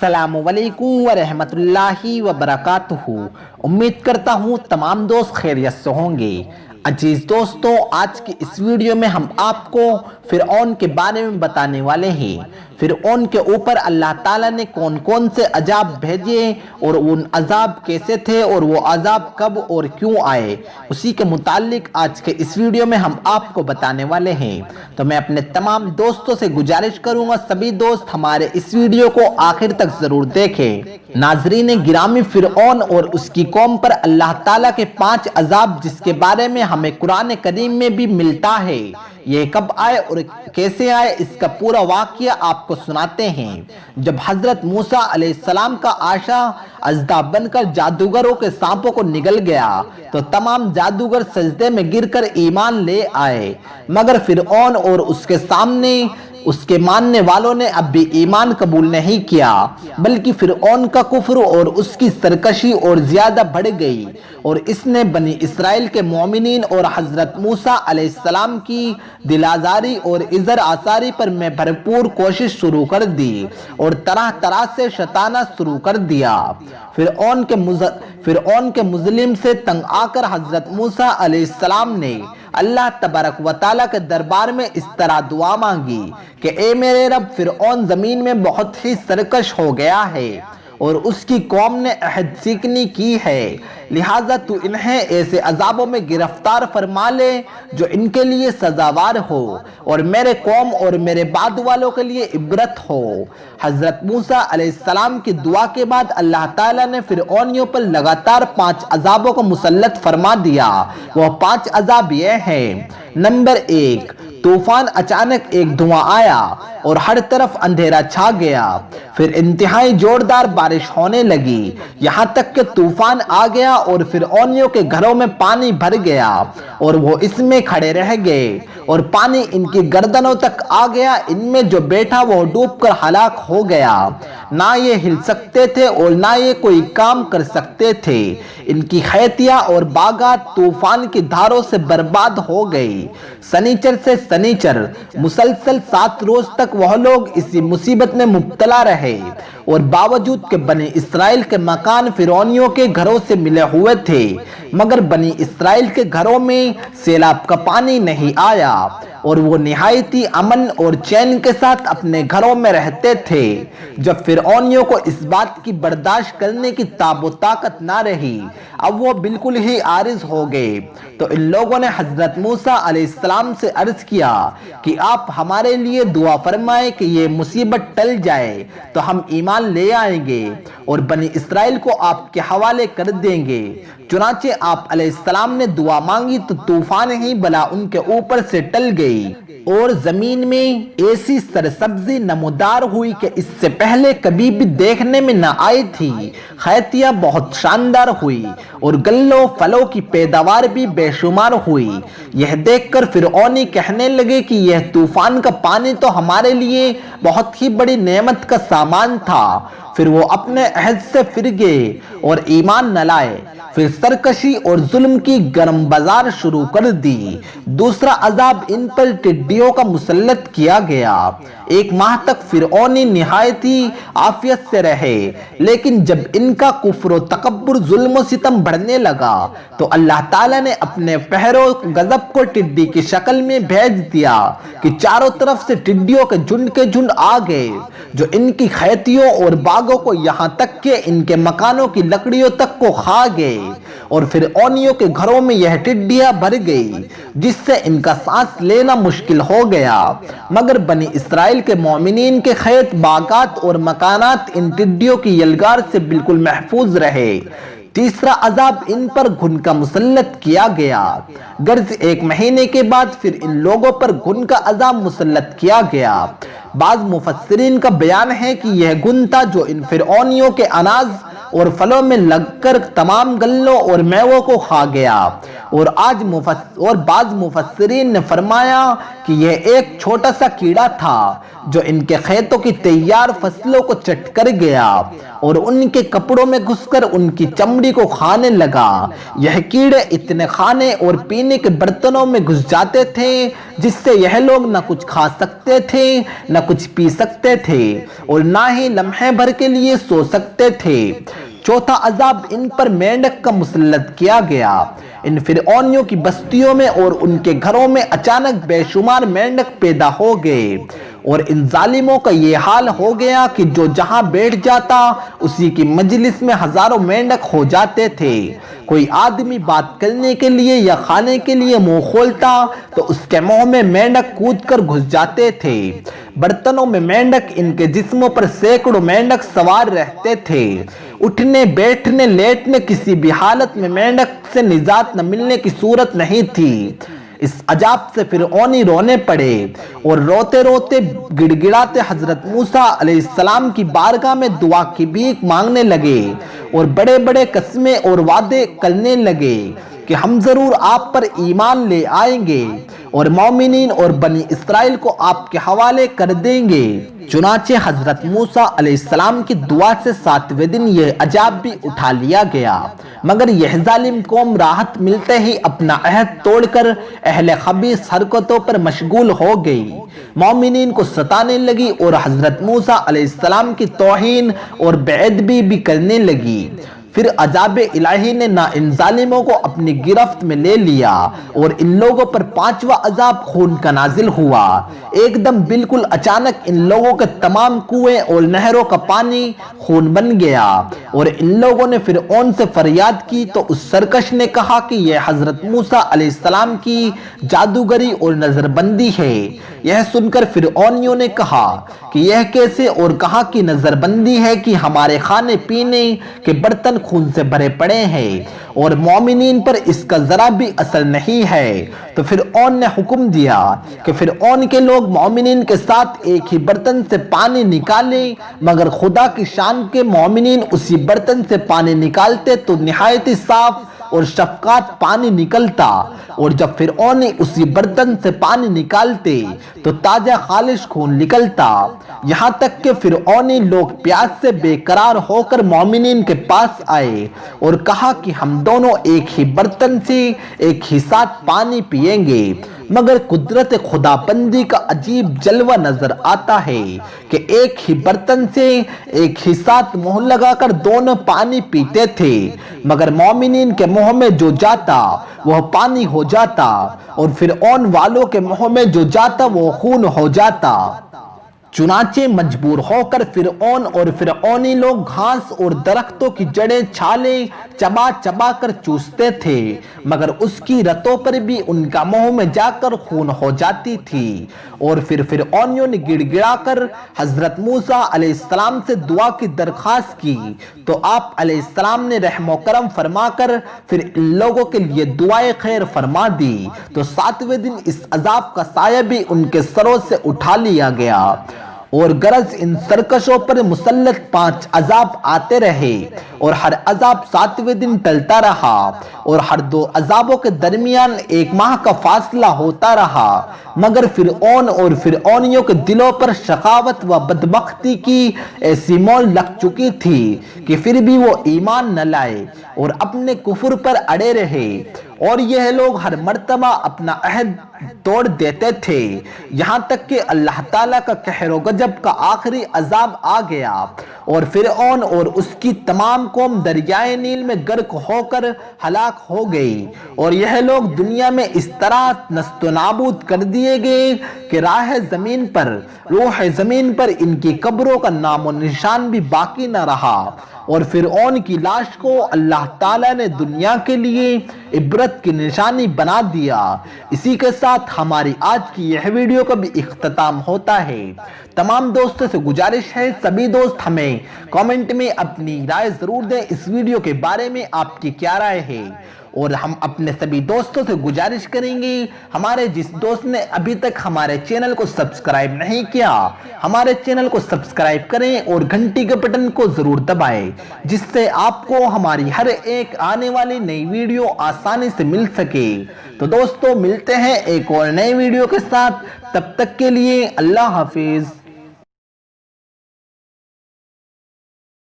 السلام علیکم ورحمۃ اللہ وبرکاتہ۔ امید کرتا ہوں تمام دوست خیریت سے ہوں گے۔ عزیز دوستوں، آج کی اس ویڈیو میں ہم آپ کو فرعون کے بارے میں بتانے والے ہیں۔ فرعون کے اوپر اللہ تعالیٰ نے کون کون سے عذاب بھیجے اور ان عذاب کیسے تھے اور وہ عذاب کب اور کیوں آئے، اسی کے متعلق آج کے اس ویڈیو میں ہم آپ کو بتانے والے ہیں۔ تو میں اپنے تمام دوستوں سے گزارش کروں گا سبھی دوست ہمارے اس ویڈیو کو آخر تک ضرور دیکھیں۔ ناظرین گرامی، فرعون اور اس کی قوم پر اللہ تعالیٰ کے 5 عذاب جس کے بارے میں ہمیں قرآن کریم میں بھی ملتا ہے، یہ کب آئے اور کیسے آئے، اس کا پورا واقعہ آپ کو سناتے ہیں۔ جب حضرت موسیٰ علیہ السلام کا عاشا اژدھا بن کر جادوگروں کے سانپوں کو نگل گیا تو تمام جادوگر سجدے میں گر کر ایمان لے آئے، مگر فرعون اور اس کے ماننے والوں نے اب بھی ایمان قبول نہیں کیا، بلکہ فرعون کا کفر اور اس کی سرکشی اور زیادہ بڑھ گئی، اور اس نے بنی اسرائیل کے مومنین اور حضرت موسیٰ علیہ السلام کی دل آزاری اور عزر آثاری پر میں بھرپور کوشش شروع کر دی اور طرح طرح سے شتانا شروع کر دیا۔ فرعون کے مظلم سے تنگ آ کر حضرت موسیٰ علیہ السلام نے اللہ تبارک و تعالیٰ کے دربار میں اس طرح دعا مانگی کہ اے میرے رب، فرعون زمین میں بہت ہی سرکش ہو گیا ہے اور اس کی قوم نے عہد سیکنی کی ہے، لہٰذا تو انہیں ایسے عذابوں میں گرفتار فرما لے جو ان کے لیے سزاوار ہو اور میرے قوم اور میرے بعد والوں کے لیے عبرت ہو۔ حضرت موسیٰ علیہ السلام کی دعا کے بعد اللہ تعالیٰ نے فرعونیوں پر لگاتار 5 عذابوں کو مسلط فرما دیا۔ وہ 5 عذاب یہ ہیں۔ نمبر 1، طوفان۔ اچانک ایک دھواں آیا اور ہر طرف اندھیرا چھا گیا، پھر انتہائی زوردار بارش ہونے لگی، یہاں تک کہ طوفان آ گیا اور فرعونیوں کے گھروں میں پانی بھر گیا اور وہ اس میں کھڑے رہ گئے اور پانی ان کی گردنوں تک آ گیا، ان میں جو بیٹھا وہ ڈوب کر ہلاک ہو گیا، نہ یہ ہل سکتے تھے اور نہ یہ کوئی کام کر سکتے تھے، ان کی کھیتیاں اور باغات طوفان کی دھاروں سے برباد ہو گئی۔ سنیچر سے سنیچر مسلسل 7 روز تک وہ لوگ اسی مصیبت میں مبتلا رہے، اور باوجود کہ بنی اسرائیل کے مکان فرعونیوں کے گھروں سے ملے ہوئے تھے، مگر بنی اسرائیل کے گھروں میں سیلاب کا پانی نہیں آیا اور وہ نہایتی امن اور چین کے ساتھ اپنے گھروں میں رہتے تھے۔ جب فرعونیوں کو اس بات کی برداشت کرنے کی تاب و طاقت نہ رہی، اب وہ بالکل ہی عاجز ہو گئے، تو ان لوگوں نے حضرت موسیٰ علیہ السلام سے عرض کیا کہ آپ ہمارے لیے دعا فرمائیں کہ یہ مصیبت ٹل جائے تو ہم ایمان لے آئیں گے اور بنی اسرائیل کو آپ کے حوالے کر دیں گے۔ چنانچہ آپ علیہ السلام نے دعا مانگی تو طوفان ہی بلا ان کے اوپر سے ٹل گئی اور زمین میں ایسی سرسبزی نمودار ہوئی کہ اس سے پہلے کبھی بھی دیکھنے میں نہ آئی تھی۔ کھیتیاں بہت شاندار ہوئی اور گلوں پھلوں کی پیداوار بھی بے شمار ہوئی۔ یہ دیکھ کر فرعونی کہنے لگے کہ یہ طوفان کا پانی تو ہمارے لیے بہت ہی بڑی نعمت کا سامان تھا۔ پھر وہ اپنے عہد سے پھر گئے اور ایمان نہ لائے، پھر سرکشی اور ظلم کی گرم بازار شروع کر دی۔ دوسرا عذاب ان پر ٹڈیوں کا مسلط کیا گیا۔ 1 ماہ تک فرعونی نہایتی عافیت سے رہے، لیکن جب ان کا کفر و تکبر، ظلم و ستم بڑھنے لگا تو اللہ تعالیٰ نے اپنے قہر و غضب کو ٹڈی کی شکل میں بھیج دیا کہ چاروں طرف سے ٹڈیوں کے جھنڈ آ گئے جو ان کی کھیتیوں اور باغوں کو، یہاں تک کہ ان کے مکانوں کی لکڑیوں تک کو کھا گئے، اور فرعونیوں کے گھروں میں یہ ٹڈیاں بھر گئی جس سے ان کا سانس لینا مشکل ہو گیا، مگر بنی اسرائیل کے مومنین کے کھیت، باغات اور مکانات ان ٹڈیوں کی یلغار سے بالکل محفوظ رہے۔ تیسرا عذاب ان پر گھن کا مسلط کیا گیا۔ غرض 1 مہینے کے بعد پھر ان لوگوں پر گھن کا عذاب مسلط کیا گیا۔ بعض مفسرین کا بیان ہے کہ یہ گھن تھا جو ان فرعونیوں کے اناج اور پھلوں میں لگ کر تمام گلوں اور میووں کو کھا گیا، اور بعض مفسرین نے فرمایا کہ کہ یہ ایک چھوٹا سا کیڑا تھا جو ان کے کھیتوں کی تیار فصلوں کو چٹ کر گیا اور ان کے کپڑوں میں گھس کر ان کی چمڑی کو کھانے لگا۔ یہ کیڑے اتنے کھانے اور پینے کے برتنوں میں گھس جاتے تھے جس سے یہ لوگ نہ کچھ کھا سکتے تھے نہ کچھ پی سکتے تھے اور نہ ہی لمحے بھر کے لیے سو سکتے تھے۔ چوتھا عذاب ان پر مینڈک کا مسلط کیا گیا۔ ان فرعونیوں کی بستیوں میں اور ان کے گھروں میں اچانک بے شمار مینڈک پیدا ہو گئے اور ان ظالموں کا یہ حال ہو گیا کہ جو جہاں بیٹھ جاتا اسی کی مجلس میں ہزاروں مینڈک ہو جاتے تھے۔ کوئی آدمی بات کرنے کے لیے یا کھانے کے لیے منہ کھولتا تو اس کے منہ میں مینڈک کود کر گھس جاتے تھے۔ برتنوں میں مینڈک، ان کے جسموں پر سینکڑوں مینڈک سوار رہتے تھے۔ اٹھنے بیٹھنے لیٹنے کسی بھی حالت میں مینڈک سے نجات نہ ملنے کی صورت نہیں تھی۔ اس عذاب سے فرعونی رونے پڑے اور روتے روتے گڑ گڑاتے حضرت موسیٰ علیہ السلام کی بارگاہ میں دعا کی بھیک مانگنے لگے اور بڑے بڑے قسمیں اور وعدے کرنے لگے کہ ہم ضرور آپ پر ایمان لے آئیں گے اور مومنین اور بنی اسرائیل کو آپ کے حوالے کر دیں گے۔ چنانچہ حضرت موسیٰ علیہ السلام کی دعا سے 7ویں دن یہ عذاب بھی اٹھا لیا گیا، مگر یہ ظالم قوم راحت ملتے ہی اپنا عہد توڑ کر اہل خبیث حرکتوں پر مشغول ہو گئی، مومنین کو ستانے لگی اور حضرت موسیٰ علیہ السلام کی توہین اور بے ادبی بھی کرنے لگی۔ پھر عذاب الہی نے نہ ان ظالموں کو اپنی گرفت میں لے لیا اور ان لوگوں پر 5واں عذاب خون کا نازل ہوا۔ ایک دم بالکل اچانک ان لوگوں کے تمام کنویں اور نہروں کا پانی خون بن گیا اور ان لوگوں نے فرعون سے فریاد کی تو اس سرکش نے کہا کہ یہ حضرت موسیٰ علیہ السلام کی جادوگری اور نظر بندی ہے۔ یہ سن کر فرعونیوں نے کہا کہ یہ کیسے اور کہاں کی نظر بندی ہے کہ ہمارے کھانے پینے کے برتن خون سے بھرے پڑے ہیں اور مومنین پر اس کا ذرا بھی اثر نہیں ہے۔ تو فرعون نے حکم دیا کہ فرعون کے لوگ مومنین کے ساتھ ایک ہی برتن سے پانی نکالیں، مگر خدا کی شان کے مومنین اسی برتن سے پانی نکالتے تو نہایت ہی صاف اور شفقات پانی نکلتا، اور جب فرعون اسی برتن سے پانی نکالتے تو تازہ خالص خون نکلتا۔ یہاں تک کہ فرعونی لوگ پیاس سے بے قرار ہو کر مومنین کے پاس آئے اور کہا کہ ہم دونوں ایک ہی برتن سے ایک ہی ساتھ پانی پیئیں گے، مگر قدرت خدا بندی کا عجیب جلوہ نظر آتا ہے کہ ایک ہی برتن سے ایک ہی ساتھ منہ لگا کر دونوں پانی پیتے تھے، مگر مومنین کے منہ میں جو جاتا وہ پانی ہو جاتا اور فرعون والوں کے منہ میں جو جاتا وہ خون ہو جاتا۔ چنانچہ مجبور ہو کر فرعون اور فرعونی لوگ گھاس اور درختوں کی جڑیں چھالیں چبا چبا کر چوستے تھے، مگر اس کی رتوں پر بھی ان کا منہ میں جا کر خون ہو جاتی تھی۔ اور پھر فرعونیوں نے گڑ گڑا کر حضرت موسیٰ علیہ السلام سے دعا کی درخواست کی تو آپ علیہ السلام نے رحم و کرم فرما کر پھر ان لوگوں کے لیے دعائے خیر فرما دی تو 7ویں دن اس عذاب کا سایہ بھی ان کے سروں سے اٹھا لیا گیا۔ اور غرض ان سرکشوں پر مسلط 5 عذاب آتے رہے اور ہر عذاب 7ویں دن ٹلتا رہا اور ہر 2 عذابوں کے درمیان 1 ماہ کا فاصلہ ہوتا رہا، مگر فرعون اور فرعونیوں کے دلوں پر شقاوت و بدبختی کی ایسی مول لگ چکی تھی کہ پھر بھی وہ ایمان نہ لائے اور اپنے کفر پر اڑے رہے، اور یہ لوگ ہر مرتبہ اپنا عہد توڑ دیتے تھے، یہاں تک کہ اللہ تعالیٰ کا قہر و غضب کا آخری عذاب آ گیا اور فرعون اور اس کی تمام قوم دریائے نیل میں غرق ہو کر ہلاک ہو گئی، اور یہ لوگ دنیا میں اس طرح نست و نابود کر دیے گئے کہ راہ زمین پر روح زمین پر ان کی قبروں کا نام و نشان بھی باقی نہ رہا، اور فرعون کی لاش کو اللہ تعالیٰ نے دنیا کے لیے عبرت کی نشانی بنا دیا۔ اسی کے ساتھ ہماری آج کی یہ ویڈیو کا بھی اختتام ہوتا ہے۔ تمام دوستوں سے گزارش ہے سبھی دوست ہمیں کامنٹ میں اپنی رائے ضرور دیں اس ویڈیو کے بارے میں آپ کی کیا رائے ہے، اور ہم اپنے سبھی دوستوں سے گزارش کریں گے ہمارے جس دوست نے ابھی تک ہمارے چینل کو سبسکرائب نہیں کیا ہمارے چینل کو سبسکرائب کریں اور گھنٹی کے بٹن کو ضرور دبائیں جس سے آپ کو ہماری ہر ایک آنے والی نئی ویڈیو آسانی سے مل سکے۔ تو دوستو ملتے ہیں ایک اور نئی ویڈیو کے ساتھ، تب تک کے لیے اللہ حافظ۔